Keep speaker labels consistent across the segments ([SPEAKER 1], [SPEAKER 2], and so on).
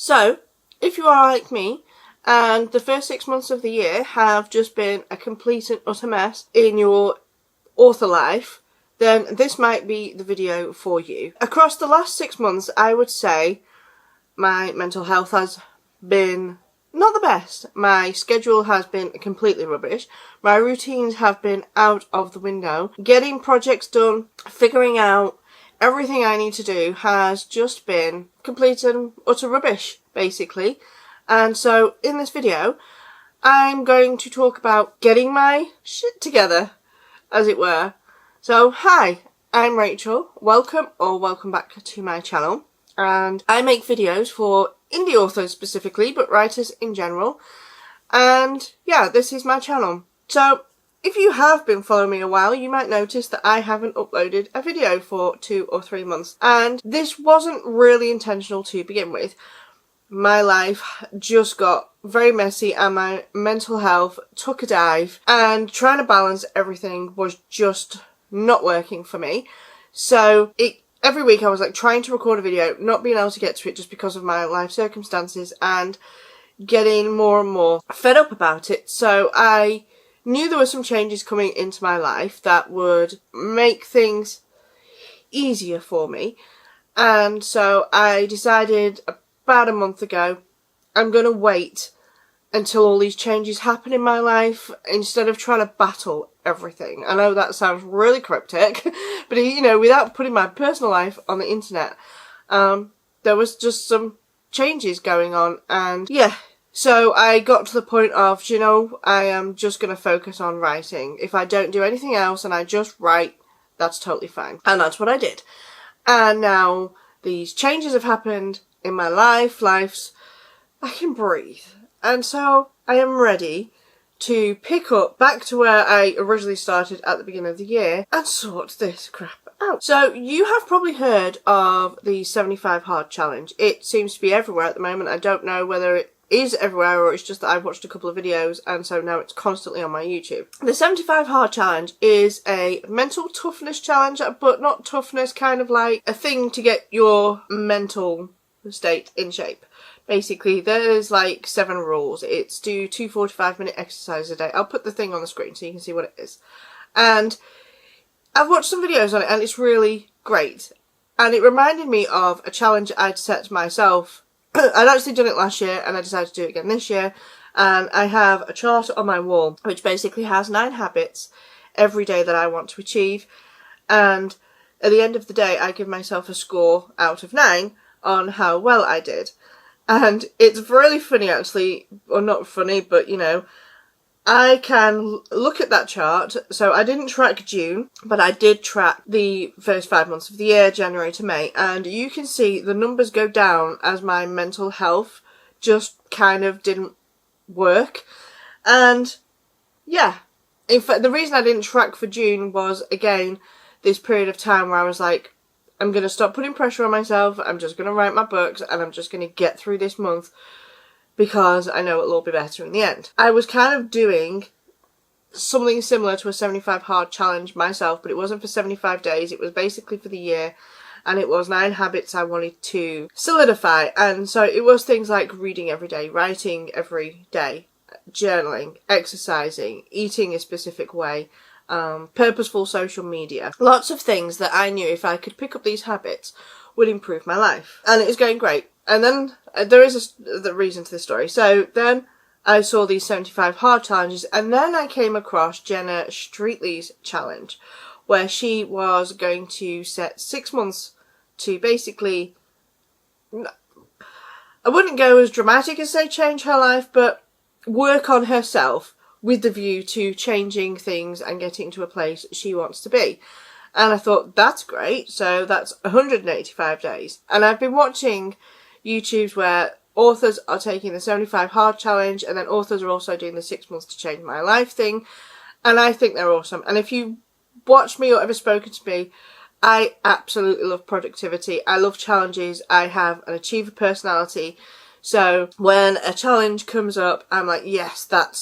[SPEAKER 1] So, if you are like me, and the first 6 months of the year have just been a complete and utter mess in your author life, then this might be the video for you. Across the last 6 months, I would say my mental health has been not the best. My schedule has been completely rubbish. My routines have been out of the window. Getting projects done, figuring out everything I need to do has just been complete and utter rubbish, basically. And so in this video, I'm going to talk about getting my shit together, as it were. So hi, I'm Rachel. Welcome back to my channel. And I make videos for indie authors specifically, but writers in general. And yeah, this is my channel. So if you have been following me a while, you might notice that I haven't uploaded a video for 2 or 3 months. And this wasn't really intentional to begin with. My life just got very messy and my mental health took a dive, and trying to balance everything was just not working for me. So every week I was like trying to record a video, not being able to get to it just because of my life circumstances, and getting more and more fed up about it. So I knew there were some changes coming into my life that would make things easier for me. And so I decided about a month ago, I'm going to wait until all these changes happen in my life instead of trying to battle everything. I know that sounds really cryptic, but you know, without putting my personal life on the internet, there was just some changes going on, and yeah. So I got to the point of, you know, I am just going to focus on writing. If I don't do anything else and I just write, that's totally fine. And that's what I did. And now these changes have happened in my life. I can breathe. And so I am ready to pick up back to where I originally started at the beginning of the year and sort this crap out. So you have probably heard of the 75 Hard Challenge. It seems to be everywhere at the moment. I don't know whether it is everywhere or it's just that I've watched a couple of videos and so now it's constantly on my YouTube. The 75 Hard Challenge is a mental toughness challenge, but not toughness, kind of like a thing to get your mental state in shape. Basically, there's like 7 rules. It's do 2 45-minute exercises a day. I'll put the thing on the screen so you can see what it is. And I've watched some videos on it and it's really great. And it reminded me of a challenge I'd set myself. I'd actually done it last year and I decided to do it again this year. And I have a chart on my wall which basically has 9 habits every day that I want to achieve. And at the end of the day, I give myself a score out of 9 on how well I did. And it's really funny actually, or not funny, but you know, I can look at that chart. So I didn't track June, but I did track the first 5 months of the year, January to May, and you can see the numbers go down as my mental health just kind of didn't work. And yeah, in fact, the reason I didn't track for June was, again, this period of time where I was like, I'm going to stop putting pressure on myself, I'm just going to write my books, and I'm just going to get through this month because I know it'll all be better in the end. I was kind of doing something similar to a 75 Hard Challenge myself, but it wasn't for 75 days, it was basically for the year, and it was 9 habits I wanted to solidify. And so it was things like reading every day, writing every day, journaling, exercising, eating a specific way, purposeful social media. Lots of things that I knew if I could pick up these habits would improve my life. And it was going great. And then there is the reason to this story. So then I saw these 75 hard challenges, and then I came across Jenna Streetley's challenge, where she was going to set 6 months to basically, I wouldn't go as dramatic as say change her life, but work on herself with the view to changing things and getting to a place she wants to be. And I thought, that's great. So that's 185 days. And I've been watching YouTubes where authors are taking the 75 Hard Challenge, and then authors are also doing the 6 months to change my life thing. And I think they're awesome. And if you watch me or ever spoken to me, I absolutely love productivity. I love challenges. I have an achiever personality. So when a challenge comes up, I'm like, yes, that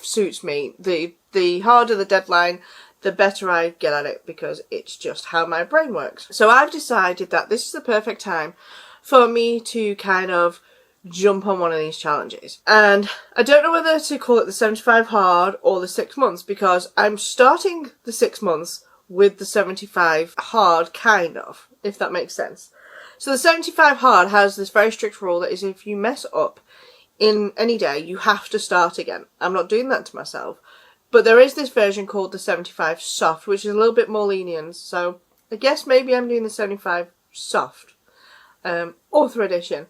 [SPEAKER 1] suits me. The harder the deadline, the better I get at it, because it's just how my brain works. So I've decided that this is the perfect time for me to kind of jump on one of these challenges. And I don't know whether to call it the 75 hard or the 6 months, because I'm starting the 6 months with the 75 hard, kind of, if that makes sense. So the 75 hard has this very strict rule that is, if you mess up in any day, you have to start again. I'm not doing that to myself. But there is this version called the 75 soft, which is a little bit more lenient. So I guess maybe I'm doing the 75 soft author edition.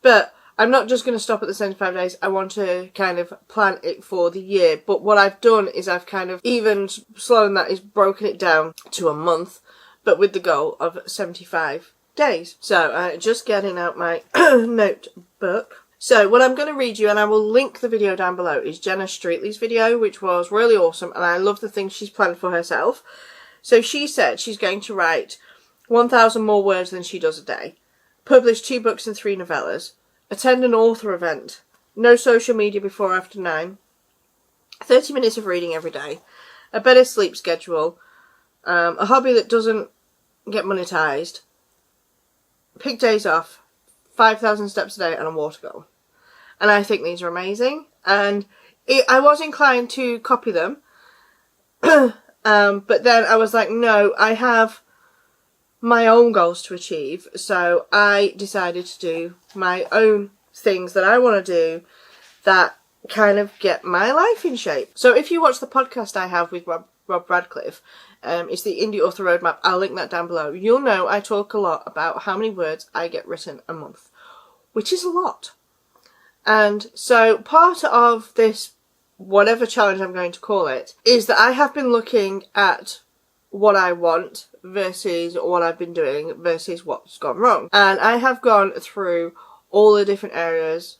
[SPEAKER 1] But I'm not just going to stop at the 75 days. I want to kind of plan it for the year. But what I've done is I've kind of, even slower than that, is broken it down to a month, but with the goal of 75 days. So just getting out my notebook. So what I'm going to read you, and I will link the video down below, is Jenna Streetley's video, which was really awesome, and I love the things she's planned for herself. So she said she's going to write 1,000 more words than she does a day, publish 2 books and 3 novellas, attend an author event, no social media before after 9, 30 minutes of reading every day, a better sleep schedule, a hobby that doesn't get monetized, pick days off, 5,000 steps a day, and a water goal. And I think these are amazing. And I was inclined to copy them. But then I was like, no, I have my own goals to achieve. So I decided to do my own things that I want to do that kind of get my life in shape. So if you watch the podcast I have with Rob Radcliffe, it's the Indie Author Roadmap, I'll link that down below. You'll know I talk a lot about how many words I get written a month, which is a lot. And so part of this, whatever challenge I'm going to call it, is that I have been looking at what I want versus what I've been doing versus what's gone wrong. And I have gone through all the different areas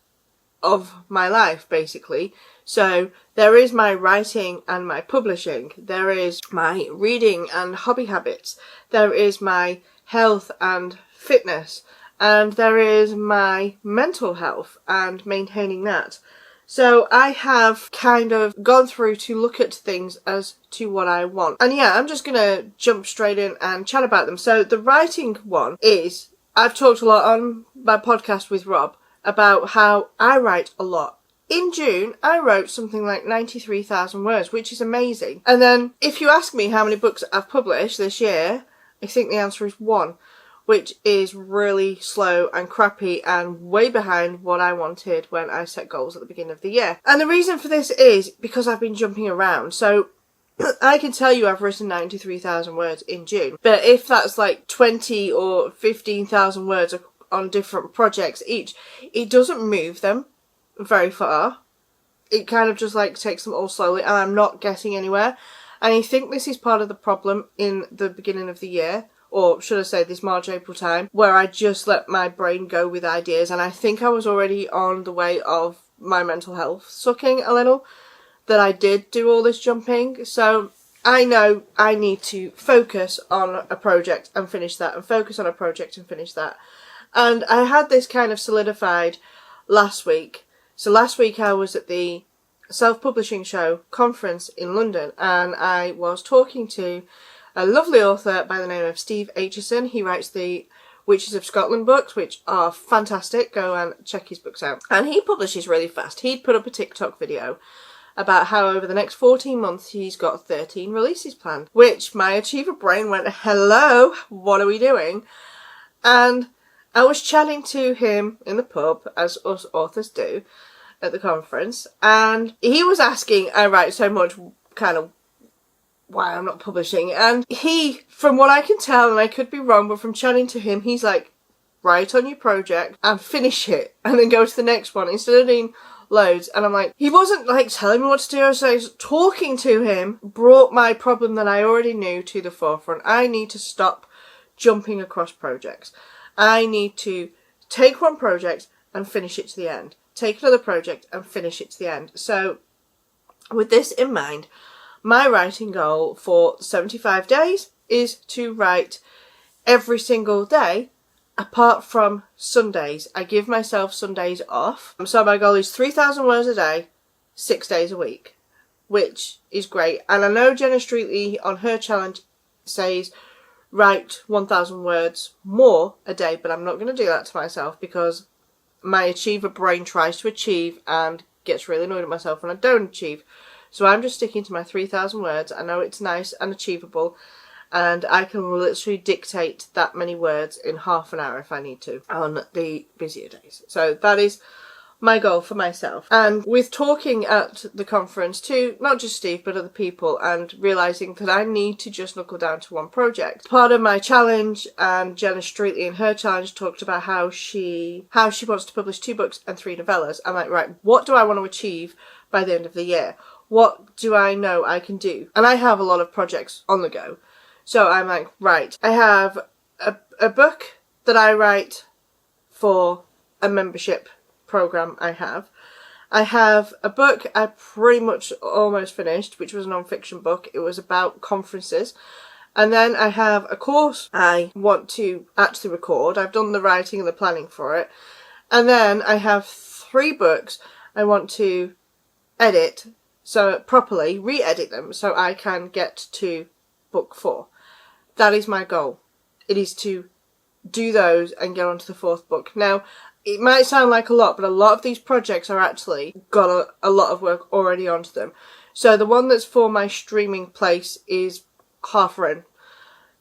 [SPEAKER 1] of my life, basically. So there is my writing and my publishing. There is my reading and hobby habits. There is my health and fitness. And there is my mental health and maintaining that. So I have kind of gone through to look at things as to what I want. And yeah, I'm just going to jump straight in and chat about them. So the writing one is, I've talked a lot on my podcast with Rob about how I write a lot. In June, I wrote something like 93,000 words, which is amazing. And then if you ask me how many books I've published this year, I think the answer is 1. Which is really slow and crappy and way behind what I wanted when I set goals at the beginning of the year. And the reason for this is because I've been jumping around. So I can tell you I've written 93,000 words in June. But if that's like 20 or 15,000 words on different projects each, it doesn't move them very far. It kind of just like takes them all slowly, and I'm not getting anywhere. And I think this is part of the problem in the beginning of the year. Or should I say this March, April time, where I just let my brain go with ideas. And I think I was already on the way of my mental health sucking a little, that I did do all this jumping. So I know I need to focus on a project and finish that, and focus on a project and finish that. And I had this kind of solidified last week. So last week I was at the Self-Publishing Show conference in London, and I was talking to a lovely author by the name of Steve Aitchison. He writes the Witches of Scotland books, which are fantastic. Go and check his books out. And he publishes really fast. He'd put up a TikTok video about how over the next 14 months he's got 13 releases planned, which my achiever brain went, hello, what are we doing? And I was chatting to him in the pub, as us authors do, at the conference, and he was asking, I write so much, kind of why I'm not publishing. And he, from what I can tell, and I could be wrong, but from chatting to him, he's like, write on your project and finish it and then go to the next one instead of doing loads. And I'm like, he wasn't like telling me what to do. So talking to him brought my problem that I already knew to the forefront. I need to stop jumping across projects. I need to take one project and finish it to the end. Take another project and finish it to the end. So with this in mind, my writing goal for 75 days is to write every single day, apart from Sundays. I give myself Sundays off. So my goal is 3,000 words a day, 6 days a week, which is great. And I know Jenna Streetley on her challenge says write 1,000 words more a day, but I'm not going to do that to myself because my achiever brain tries to achieve and gets really annoyed at myself when I don't achieve. So I'm just sticking to my 3,000 words. I know it's nice and achievable, and I can literally dictate that many words in half an hour if I need to on the busier days. So that is my goal for myself. And with talking at the conference to not just Steve but other people, and realising that I need to just knuckle down to one project. Part of my challenge, and Jenna Streetley in her challenge talked about how she wants to publish 2 books and 3 novellas. I'm like, right, what do I want to achieve by the end of the year? What do I know I can do? And I have a lot of projects on the go. So I'm like, right, I have a book that I write for a membership program I have. I have a book I pretty much almost finished, which was a non-fiction book. It was about conferences. And then I have a course I want to actually record. I've done the writing and the planning for it. And then I have 3 books I want to edit, so properly re-edit them so I can get to book 4. That is my goal. It is to do those and get on to the 4th book. Now, it might sound like a lot, but a lot of these projects are actually got a lot of work already onto them. So the one that's for my streaming place is half written.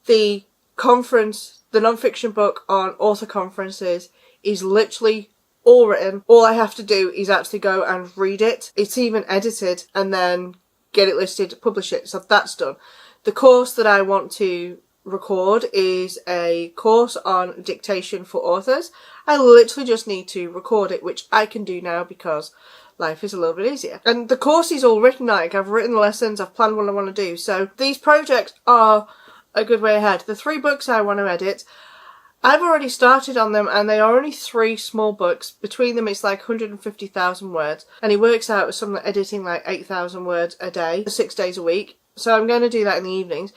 [SPEAKER 1] The conference, the non-fiction book on author conferences is literally all written. All I have to do is actually go and read it. It's even edited and then get it listed, publish it. So that's done. The course that I want to record is a course on dictation for authors. I literally just need to record it, which I can do now because life is a little bit easier. And the course is all written. Like, I've written the lessons, I've planned what I want to do. So these projects are a good way ahead. The 3 books I want to edit, I've already started on them, and they are only 3 small books. Between them it's like 150,000 words, and it works out as something like editing like 8,000 words a day, 6 days a week. So I'm going to do that in the evenings.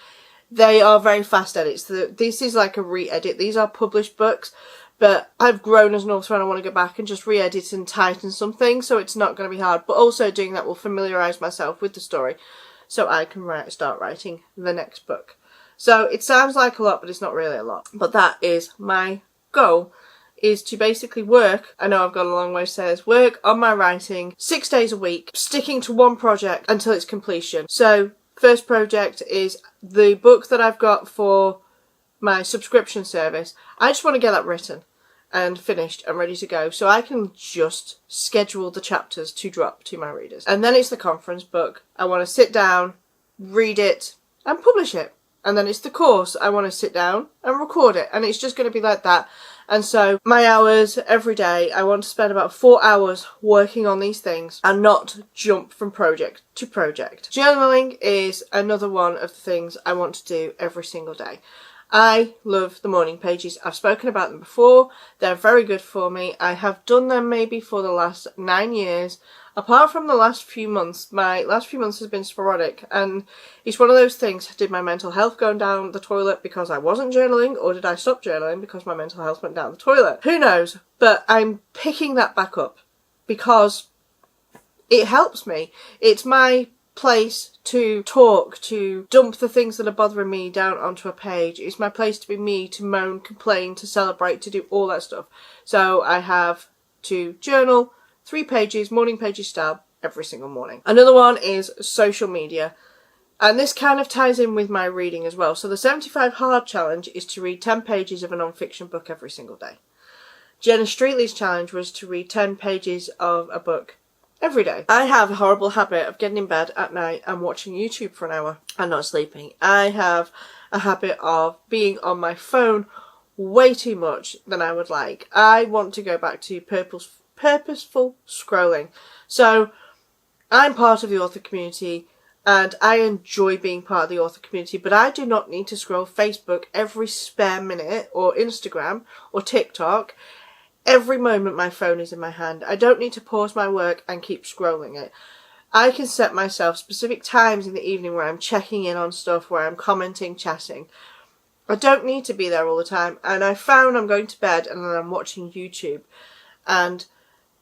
[SPEAKER 1] They are very fast edits. This is like a re-edit. These are published books, but I've grown as an author and I want to go back and just re-edit and tighten some things, so it's not going to be hard. But also doing that will familiarise myself with the story so I can start writing the next book. So it sounds like a lot, but it's not really a lot. But that is my goal, is to basically work, I know I've got a long way to say this, work on my writing 6 days a week, sticking to one project until its completion. So first project is the book that I've got for my subscription service. I just want to get that written and finished and ready to go so I can just schedule the chapters to drop to my readers. And then it's the conference book. I want to sit down, read it and publish it. And then it's the course. I want to sit down and record it, and it's just going to be like that. And so my hours every day, I want to spend about 4 hours working on these things and not jump from project to project. Journaling is another one of the things I want to do every single day. I love the morning pages. I've spoken about them before. They're very good for me. I have done them maybe for the last 9 years. Apart from the last few months, my last few months has been sporadic, and it's one of those things. Did my mental health go down the toilet because I wasn't journaling, or did I stop journaling because my mental health went down the toilet? Who knows? But I'm picking that back up because it helps me. It's my place to talk, to dump the things that are bothering me down onto a page. It's my place to be me, to moan, complain, to celebrate, to do all that stuff. So I have to journal 3 pages, morning pages style, every single morning. Another one is social media. And this kind of ties in with my reading as well. So the 75 Hard Challenge is to read 10 pages of a non-fiction book every single day. Jenna Streetley's challenge was to read 10 pages of a book every day. I have a horrible habit of getting in bed at night and watching YouTube for an hour and not sleeping. I have a habit of being on my phone way too much than I would like. I want to go back to purposeful scrolling. So I'm part of the author community and I enjoy being part of the author community, but I do not need to scroll Facebook every spare minute, or Instagram or TikTok every moment my phone is in my hand. I don't need to pause my work and keep scrolling it. I can set myself specific times in the evening where I'm checking in on stuff, where I'm commenting, chatting. I don't need to be there all the time. And I found I'm going to bed and then I'm watching YouTube and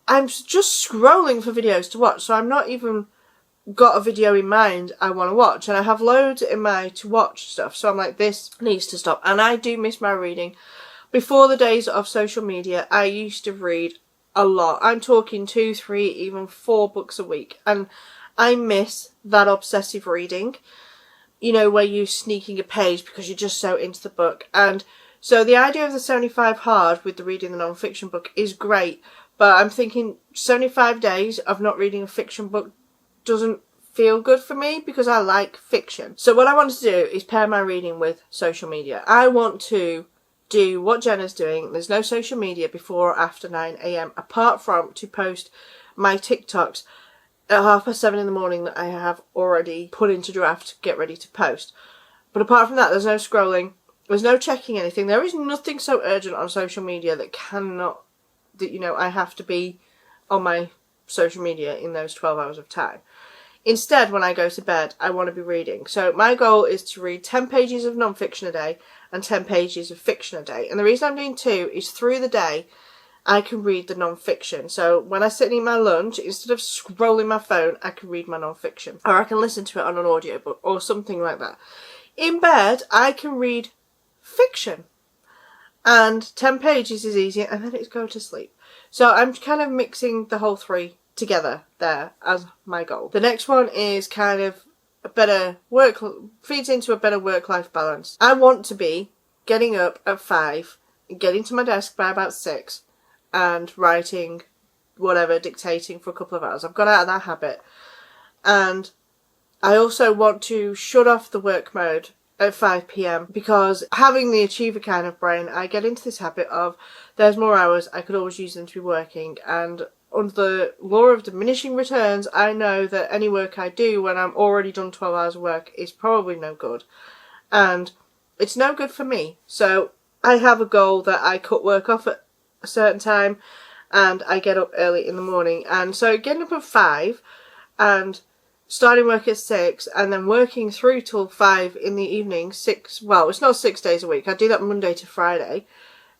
[SPEAKER 1] I'm just scrolling for videos to watch, so I'm not even got a video in mind I want to watch, and I have loads in my to watch stuff, so I'm like, this needs to stop. And I do miss my reading. Before the days of social media, I used to read a lot. I'm talking 2, 3, even 4 books a week. And I miss that obsessive reading, you know, where you're sneaking a page because you're just so into the book. And so the idea of the 75 hard with the reading the non-fiction book is great. But I'm thinking 75 days of not reading a fiction book doesn't feel good for me because I like fiction. So what I want to do is pair my reading with social media. I want to do what Jenna's doing. There's no social media before or after 9 a.m. apart from to post my TikToks at 7:30 in the morning that I have already put into draft to get ready to post. But apart from that, there's no scrolling. There's no checking anything. There is nothing so urgent on social media that you know, I have to be on my social media in those 12 hours of time. Instead, when I go to bed, I want to be reading. So my goal is to read 10 pages of non-fiction a day and 10 pages of fiction a day. And the reason I'm doing 2 is through the day, I can read the non-fiction. So when I sit and eat my lunch, instead of scrolling my phone, I can read my non-fiction. Or I can listen to it on an audiobook or something like that. In bed, I can read fiction. And 10 pages is easy, and then it's go to sleep. So I'm kind of mixing the whole 3 together there as my goal. The next one is kind of a better feeds into a better work-life balance. I want to be getting up at 5, getting to my desk by about 6, and writing whatever, dictating for a couple of hours. I've got out of that habit. And I also want to shut off the work mode at 5 p.m. because having the achiever kind of brain, I get into this habit of there's more hours, I could always use them to be working, and under the law of diminishing returns, I know that any work I do when I'm already done 12 hours of work is probably no good. And it's no good for me. So I have a goal that I cut work off at a certain time and I get up early in the morning. And so getting up at 5 and starting work at 6 and then working through till 5 in the evening, well, it's not 6 days a week. I do that Monday to Friday.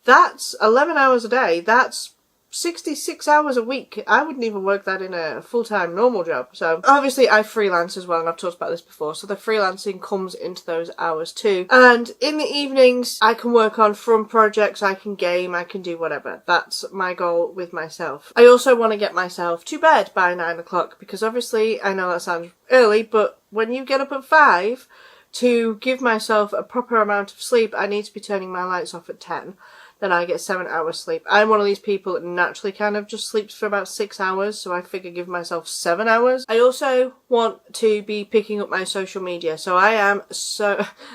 [SPEAKER 1] That's 11 hours a day. That's 66 hours a week. I wouldn't even work that in a full-time normal job. So obviously I freelance as well, and I've talked about this before, so the freelancing comes into those hours too. And in the evenings I can work on fun projects, I can game, I can do whatever. That's my goal with myself. I also want to get myself to bed by 9 o'clock because obviously I know that sounds early, but when you get up at 5 to give myself a proper amount of sleep, I need to be turning my lights off at 10. Then I get 7 hours sleep. I'm one of these people that naturally kind of just sleeps for about 6 hours, so I figure give myself 7 hours. I also want to be picking up my social media, so I am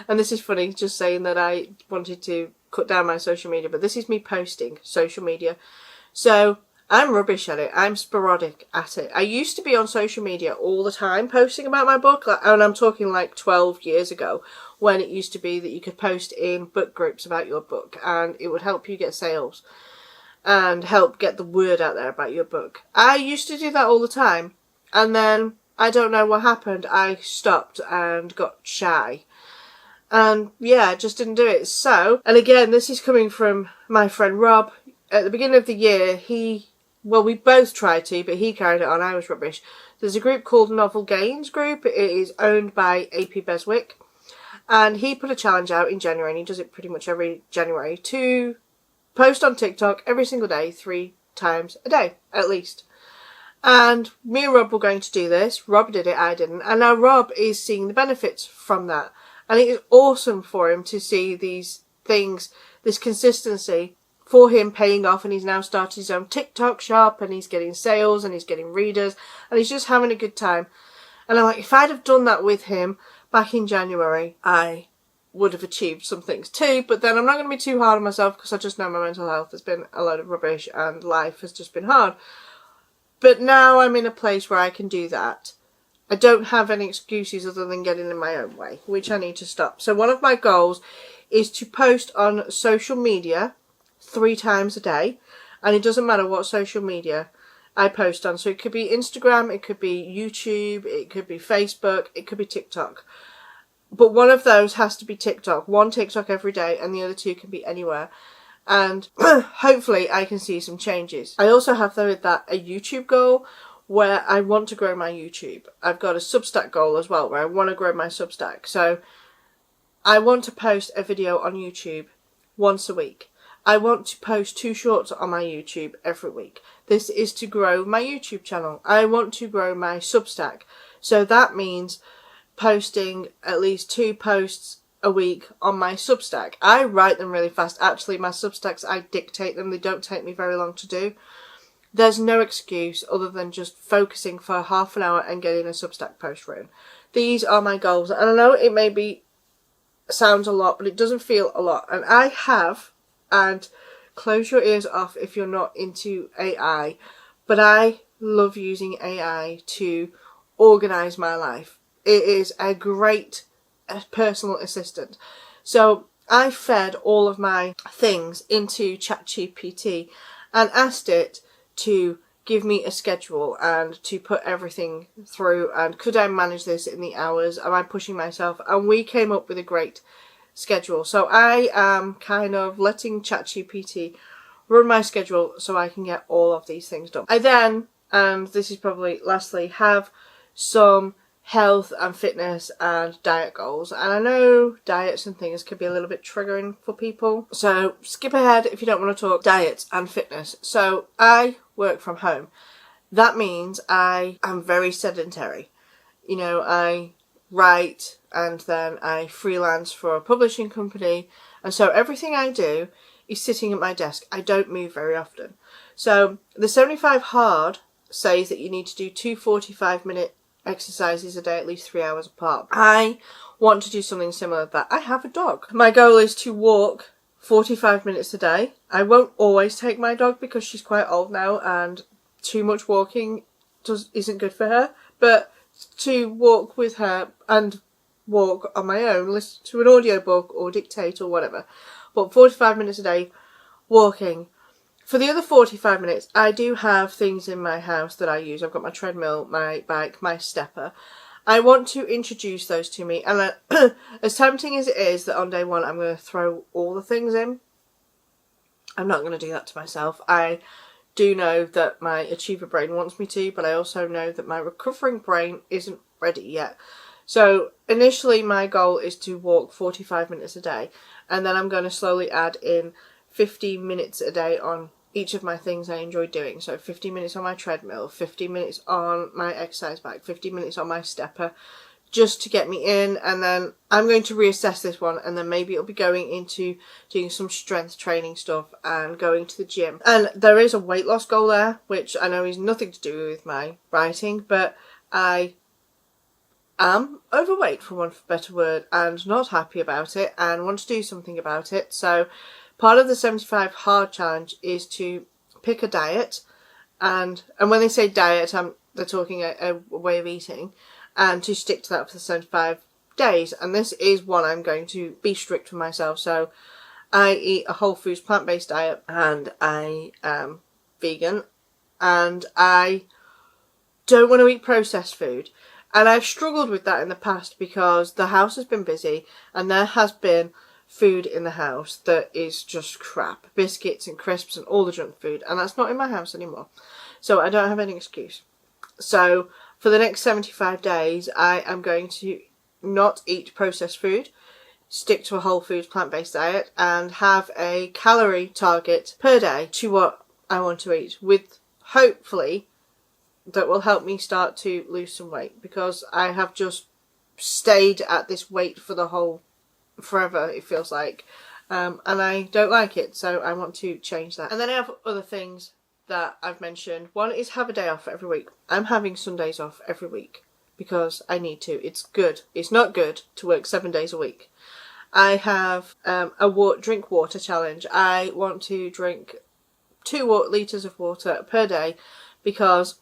[SPEAKER 1] and this is funny just saying that I wanted to cut down my social media, but this is me posting social media. So I'm rubbish at it. I'm sporadic at it. I used to be on social media all the time posting about my book, and I'm talking like 12 years ago, when it used to be that you could post in book groups about your book and it would help you get sales and help get the word out there about your book. I used to do that all the time, and then I don't know what happened. I stopped and got shy. And yeah, just didn't do it. So, and again, this is coming from my friend Rob. At the beginning of the year, we both tried to, but he carried it on. I was rubbish. There's a group called Novel Gains Group. It is owned by AP Beswick. And he put a challenge out in January, and he does it pretty much every January, to post on TikTok every single day, 3 times a day, at least. And me and Rob were going to do this. Rob did it, I didn't. And now Rob is seeing the benefits from that. And it is awesome for him to see these things, this consistency for him paying off, and he's now started his own TikTok shop, and he's getting sales, and he's getting readers, and he's just having a good time. And I'm like, if I'd have done that with him back in January, I would have achieved some things too, but then I'm not going to be too hard on myself because I just know my mental health has been a load of rubbish and life has just been hard. But now I'm in a place where I can do that. I don't have any excuses other than getting in my own way, which I need to stop. So one of my goals is to post on social media 3 times a day, and it doesn't matter what social media I post on. So it could be Instagram, it could be YouTube, it could be Facebook, it could be TikTok. But one of those has to be TikTok. 1 TikTok every day, and the other 2 can be anywhere. And hopefully I can see some changes. I also have though with that a YouTube goal where I want to grow my YouTube. I've got a Substack goal as well where I want to grow my Substack. So I want to post a video on YouTube once a week. I want to post 2 shorts on my YouTube every week. This is to grow my YouTube channel. I want to grow my Substack. So that means posting at least 2 posts a week on my Substack. I write them really fast. Actually, my Substacks, I dictate them. They don't take me very long to do. There's no excuse other than just focusing for half an hour and getting a Substack post written. These are my goals. And I know it maybe sounds a lot, but it doesn't feel a lot. And I have, and close your ears off if you're not into AI, but I love using AI to organise my life. It is a great personal assistant. So I fed all of my things into ChatGPT and asked it to give me a schedule and to put everything through, and could I manage this in the hours, am I pushing myself, and we came up with a great schedule. So I am kind of letting ChatGPT run my schedule so I can get all of these things done. I then, and this is probably lastly, have some health and fitness and diet goals. And I know diets and things can be a little bit triggering for people, so skip ahead if you don't want to talk diets and fitness. So I work from home. That means I am very sedentary. You know, I write and then I freelance for a publishing company, and so everything I do is sitting at my desk. I don't move very often. So the 75 hard says that you need to do 2 45-minute exercises a day, at least 3 hours apart. I want to do something similar to that. I have a dog. My goal is to walk 45 minutes a day. I won't always take my dog because she's quite old now and too much walking isn't good for her, but to walk with her and walk on my own, listen to an audiobook or dictate or whatever, but 45 minutes a day walking. For the other 45 minutes, I do have things in my house that I use. I've got my treadmill, my bike, my stepper. I want to introduce those to me. And as tempting as it is that on day one I'm going to throw all the things in, I'm not going to do that to myself. I do know that my achiever brain wants me to, but I also know that my recovering brain isn't ready yet. So initially my goal is to walk 45 minutes a day. And then I'm going to slowly add in 50 minutes a day on each of my things I enjoy doing. So 50 minutes on my treadmill, 50 minutes on my exercise bike, 50 minutes on my stepper, just to get me in. And then I'm going to reassess this one, and then maybe it'll be going into doing some strength training stuff and going to the gym. And there is a weight loss goal there, which I know is nothing to do with my writing, but I am overweight, for want of a better word, and not happy about it and want to do something about it. So part of the 75 hard challenge is to pick a diet, and when they say diet, they're talking a way of eating, and to stick to that for the 75 days. And this is one I'm going to be strict with myself. So I eat a whole foods plant-based diet, and I am vegan, and I don't want to eat processed food. And I've struggled with that in the past because the house has been busy and there has been food in the house that is just crap. Biscuits and crisps and all the junk food. And that's not in my house anymore. So I don't have any excuse. So for the next 75 days, I am going to not eat processed food, stick to a whole foods plant-based diet, and have a calorie target per day to what I want to eat, with hopefully that will help me start to lose some weight, because I have just stayed at this weight for the whole forever, it feels like, and I don't like it, so I want to change that. And then I have other things that I've mentioned. One is have a day off every week. I'm having Sundays off every week because I need to. It's good. It's not good to work 7 days a week. I have a drink water challenge. I want to drink 2 litres of water per day, because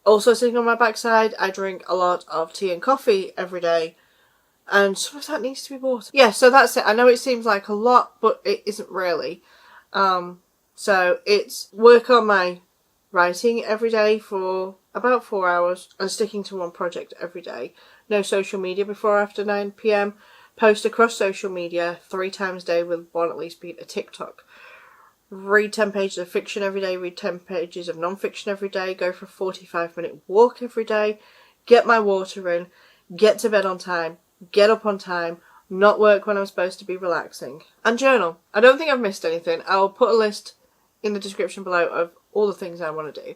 [SPEAKER 1] also sitting on my backside, I drink a lot of tea and coffee every day, and some of that needs to be water. Yeah, so that's it. I know it seems like a lot, but it isn't really. So it's work on my writing every day for about 4 hours and sticking to one project every day. No social media before or after 9 PM. Post across social media 3 times a day, with one at least being a TikTok. Read 10 pages of fiction every day, read 10 pages of non-fiction every day, go for a 45-minute walk every day, get my water in, get to bed on time, get up on time, not work when I'm supposed to be relaxing. And journal. I don't think I've missed anything. I'll put a list in the description below of all the things I want to do.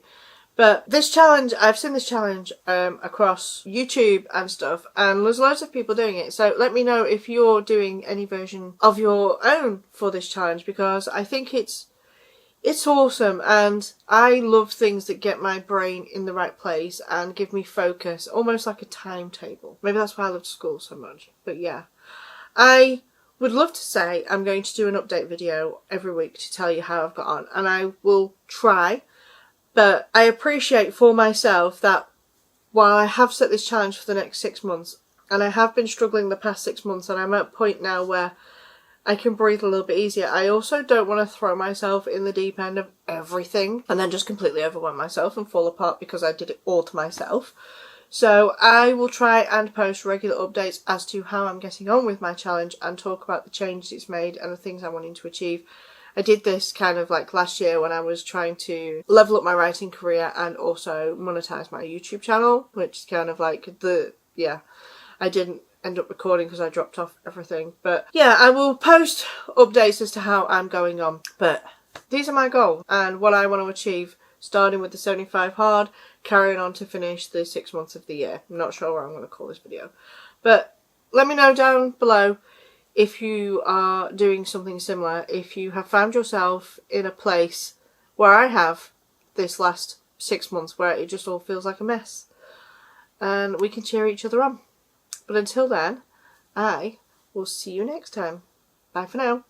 [SPEAKER 1] But this challenge, I've seen this challenge across YouTube and stuff, and there's loads of people doing it. So let me know if you're doing any version of your own for this challenge, because I think it's awesome, and I love things that get my brain in the right place and give me focus, almost like a timetable. Maybe that's why I love school so much. But yeah, I would love to say I'm going to do an update video every week to tell you how I've got on, and I will try. But I appreciate for myself that while I have set this challenge for the next 6 months, and I have been struggling the past 6 months, and I'm at a point now where I can breathe a little bit easier, I also don't want to throw myself in the deep end of everything and then just completely overwhelm myself and fall apart because I did it all to myself. So I will try and post regular updates as to how I'm getting on with my challenge and talk about the changes it's made and the things I'm wanting to achieve. I did this kind of like last year when I was trying to level up my writing career and also monetize my YouTube channel, which is kind of like I didn't end up recording because I dropped off everything. But yeah, I will post updates as to how I'm going on. But these are my goals and what I want to achieve, starting with the 75 hard, carrying on to finish the 6 months of the year. I'm not sure what I'm going to call this video. But let me know down below if you are doing something similar, if you have found yourself in a place where I have this last 6 months where it just all feels like a mess. And we can cheer each other on. But until then, I will see you next time. Bye for now.